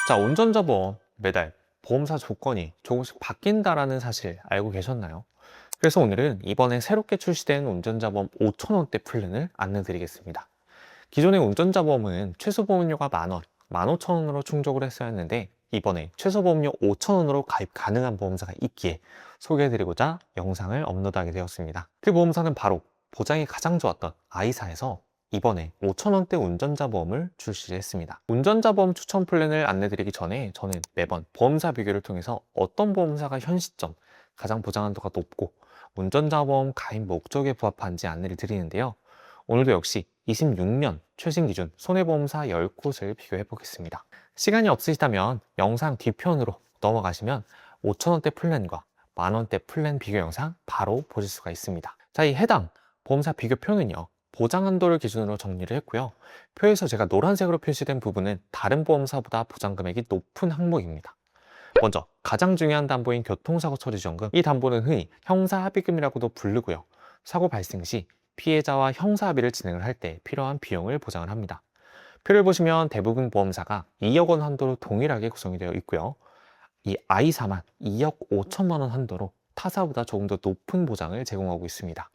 자, 운전자 보험 매달 보험사 조건이 조금씩 바뀐다라는 사실 알고 계셨나요? 그래서 오늘은 이번에 새롭게 출시된 운전자 보험 5,000원대 플랜을 안내드리겠습니다. 기존의 운전자 보험은 최소 보험료가 만원, 15,000원으로 충족을 했어야 했는데 이번에 최소 보험료 5,000원으로 가입 가능한 보험사가 있기에 소개해드리고자 영상을 업로드하게 되었습니다. 그 보험사는 바로 보장이 가장 좋았던 아이사에서 이번에 5,000원대 운전자 보험을 출시를 했습니다. 운전자 보험 추천 플랜을 안내드리기 전에 저는 매번 보험사 비교를 통해서 어떤 보험사가 현 시점 가장 보장 한도가 높고 운전자 보험 가입 목적에 부합한지 안내를 드리는데요. 오늘도 역시 26년 최신 기준 손해보험사 10곳을 비교해 보겠습니다. 시간이 없으시다면 영상 뒤편으로 넘어가시면 5,000원대 플랜과 만원대 플랜 비교 영상 바로 보실 수가 있습니다. 자, 이 해당 보험사 비교표는요, 보장 한도를 기준으로 정리를 했고요. 표에서 제가 노란색으로 표시된 부분은 다른 보험사보다 보장 금액이 높은 항목입니다. 먼저 가장 중요한 담보인 교통사고 처리지원금, 이 담보는 흔히 형사합의금이라고도 부르고요. 사고 발생 시 피해자와 형사합의를 진행을 할 때 필요한 비용을 보장을 합니다. 표를 보시면 대부분 보험사가 2억 원 한도로 동일하게 구성이 되어 있고요. 이 아이사만 2억 5천만 원 한도로 타사보다 조금 더 높은 보장을 제공하고 있습니다.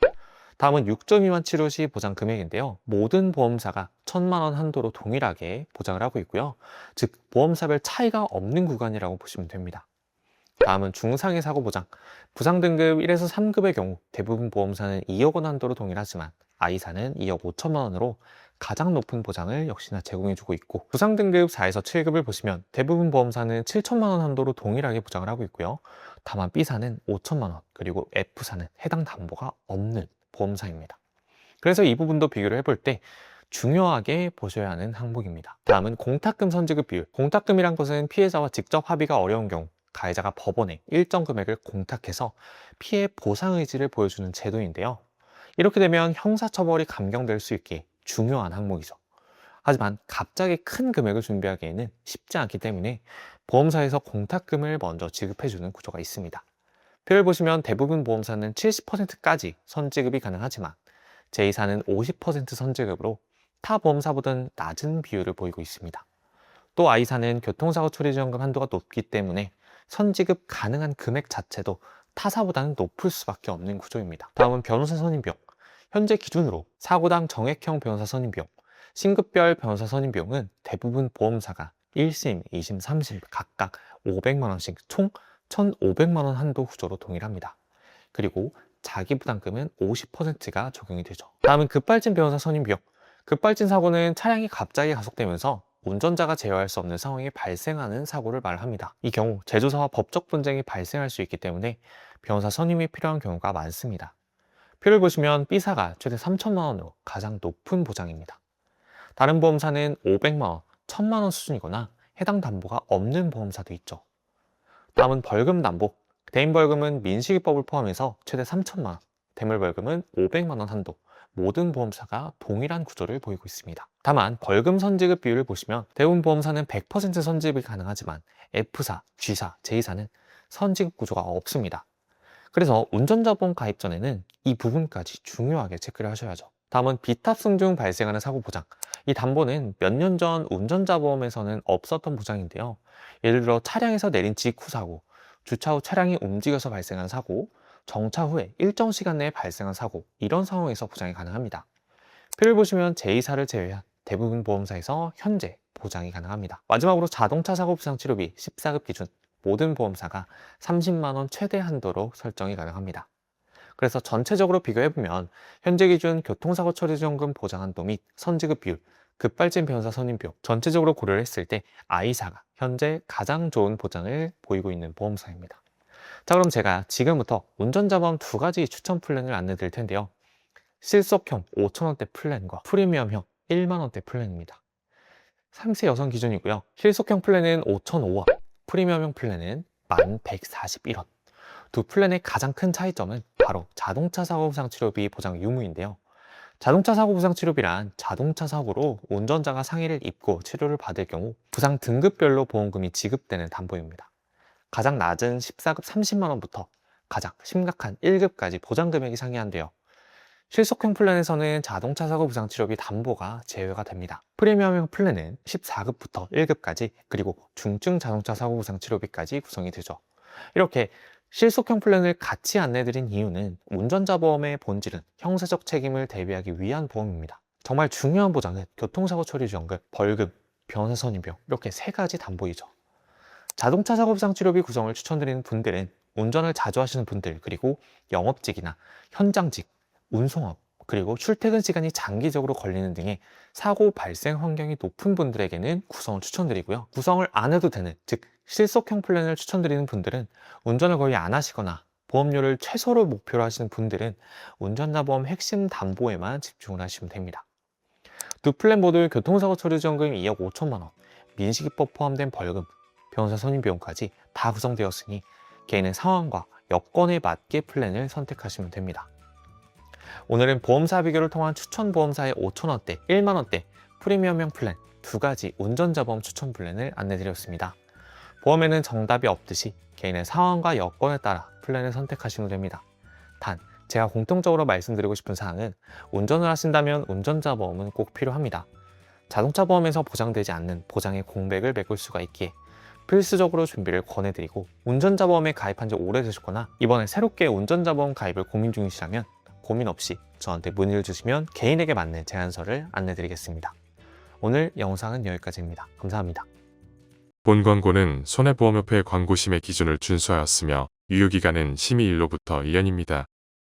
다음은 6점 미만 치료 시 보장 금액인데요. 모든 보험사가 1,000만 원 한도로 동일하게 보장을 하고 있고요. 즉 보험사별 차이가 없는 구간이라고 보시면 됩니다. 다음은 중상해 사고 보장. 부상 등급 1에서 3급의 경우 대부분 보험사는 2억 원 한도로 동일하지만 아이사는 2억 5천만 원으로 가장 높은 보장을 역시나 제공해주고 있고, 부상 등급 4에서 7급을 보시면 대부분 보험사는 7천만 원 한도로 동일하게 보장을 하고 있고요. 다만 B사는 5천만 원, 그리고 F사는 해당 담보가 없는 보험사입니다. 그래서 이 부분도 비교를 해볼 때 중요하게 보셔야 하는 항목입니다. 다음은 공탁금 선지급 비율. 공탁금이란 것은 피해자와 직접 합의가 어려운 경우 가해자가 법원에 일정 금액을 공탁해서 피해 보상 의지를 보여주는 제도인데요. 이렇게 되면 형사처벌이 감경될 수 있게 중요한 항목이죠. 하지만 갑자기 큰 금액을 준비하기에는 쉽지 않기 때문에 보험사에서 공탁금을 먼저 지급해주는 구조가 있습니다. 표를 보시면 대부분 보험사는 70%까지 선지급이 가능하지만 제2사는 50% 선지급으로 타 보험사보다는 낮은 비율을 보이고 있습니다. 또 I사는 교통사고 처리지원금 한도가 높기 때문에 선지급 가능한 금액 자체도 타사보다는 높을 수밖에 없는 구조입니다. 다음은 변호사 선임비용. 현재 기준으로 사고당 정액형 변호사 선임비용, 신급별 변호사 선임비용은 대부분 보험사가 1심, 2심, 3심 각각 500만 원씩 총 1,500만 원 한도 구조로 동일합니다. 그리고 자기부담금은 50%가 적용이 되죠. 다음은 급발진 변호사 선임비용. 급발진 사고는 차량이 갑자기 가속되면서 운전자가 제어할 수 없는 상황이 발생하는 사고를 말합니다. 이 경우 제조사와 법적 분쟁이 발생할 수 있기 때문에 변호사 선임이 필요한 경우가 많습니다. 표를 보시면 B사가 최대 3천만 원으로 가장 높은 보장입니다. 다른 보험사는 500만 원, 1,000만 원 수준이거나 해당 담보가 없는 보험사도 있죠. 다음은 벌금 담보. 대인 벌금은 민식이법을 포함해서 최대 3천만 원, 대물 벌금은 500만 원 한도, 모든 보험사가 동일한 구조를 보이고 있습니다. 다만 벌금 선지급 비율을 보시면 대부분 보험사는 100% 선지급이 가능하지만 F사, G사, J사는 선지급 구조가 없습니다. 그래서 운전자 보험 가입 전에는 이 부분까지 중요하게 체크를 하셔야죠. 다음은 비탑승 중 발생하는 사고 보장. 이 담보는 몇 년 전 운전자 보험에서는 없었던 보장인데요. 예를 들어 차량에서 내린 직후 사고, 주차 후 차량이 움직여서 발생한 사고, 정차 후에 일정 시간 내에 발생한 사고, 이런 상황에서 보장이 가능합니다. 표를 보시면 제2사를 제외한 대부분 보험사에서 현재 보장이 가능합니다. 마지막으로 자동차 사고 부상 치료비 14급 기준 모든 보험사가 30만 원 최대 한도로 설정이 가능합니다. 그래서 전체적으로 비교해보면 현재 기준 교통사고 처리지원금 보장 한도 및 선지급 비율, 급발진 변호사 선임비용 전체적으로 고려를 했을 때 I사가 현재 가장 좋은 보장을 보이고 있는 보험사입니다. 자, 그럼 제가 지금부터 운전자 보험 두 가지 추천 플랜을 안내 드릴 텐데요. 실속형 5,000원대 플랜과 프리미엄형 1만원대 플랜입니다. 상세 여성 기준이고요. 실속형 플랜은 5,005원, 프리미엄형 플랜은 1,141원. 두 플랜의 가장 큰 차이점은 바로 자동차 사고 부상 치료비 보장 유무인데요. 자동차 사고 부상 치료비란 자동차 사고로 운전자가 상해를 입고 치료를 받을 경우 부상 등급별로 보험금이 지급되는 담보입니다. 가장 낮은 14급 30만 원부터 가장 심각한 1급까지 보장 금액이 상이한데요. 실속형 플랜에서는 자동차 사고 부상 치료비 담보가 제외가 됩니다. 프리미엄형 플랜은 14급부터 1급까지 그리고 중증 자동차 사고 부상 치료비까지 구성이 되죠. 이렇게 실속형 플랜을 같이 안내드린 이유는 운전자 보험의 본질은 형사적 책임을 대비하기 위한 보험입니다. 정말 중요한 보장은 교통사고 처리 지원금, 벌금, 변호사 선임비용 이렇게 세 가지 담보이죠. 자동차 사고 부상 치료비 구성을 추천드리는 분들은 운전을 자주 하시는 분들, 그리고 영업직이나 현장직, 운송업, 그리고 출퇴근 시간이 장기적으로 걸리는 등의 사고 발생 환경이 높은 분들에게는 구성을 추천드리고요. 구성을 안 해도 되는, 즉 실속형 플랜을 추천드리는 분들은 운전을 거의 안 하시거나 보험료를 최소로 목표로 하시는 분들은 운전자 보험 핵심 담보에만 집중을 하시면 됩니다. 두 플랜 모두 교통사고 처리 지원금 2억 5천만 원, 민식이법 포함된 벌금, 변호사 선임 비용까지 다 구성되었으니 개인의 상황과 여건에 맞게 플랜을 선택하시면 됩니다. 오늘은 보험사 비교를 통한 추천 보험사의 5천원대, 1만원대 프리미엄형 플랜 두 가지 운전자 보험 추천 플랜을 안내드렸습니다. 보험에는 정답이 없듯이 개인의 상황과 여건에 따라 플랜을 선택하시면 됩니다. 단, 제가 공통적으로 말씀드리고 싶은 사항은 운전을 하신다면 운전자 보험은 꼭 필요합니다. 자동차 보험에서 보장되지 않는 보장의 공백을 메꿀 수가 있기에 필수적으로 준비를 권해드리고, 운전자 보험에 가입한 지 오래되셨거나 이번에 새롭게 운전자 보험 가입을 고민 중이시라면 고민 없이 저한테 문의를 주시면 개인에게 맞는 제안서를 안내드리겠습니다. 오늘 영상은 여기까지입니다. 감사합니다. 본 광고는 손해보험협회 광고심의 기준을 준수하였으며 유효기간은 심의 일로부터 1년입니다.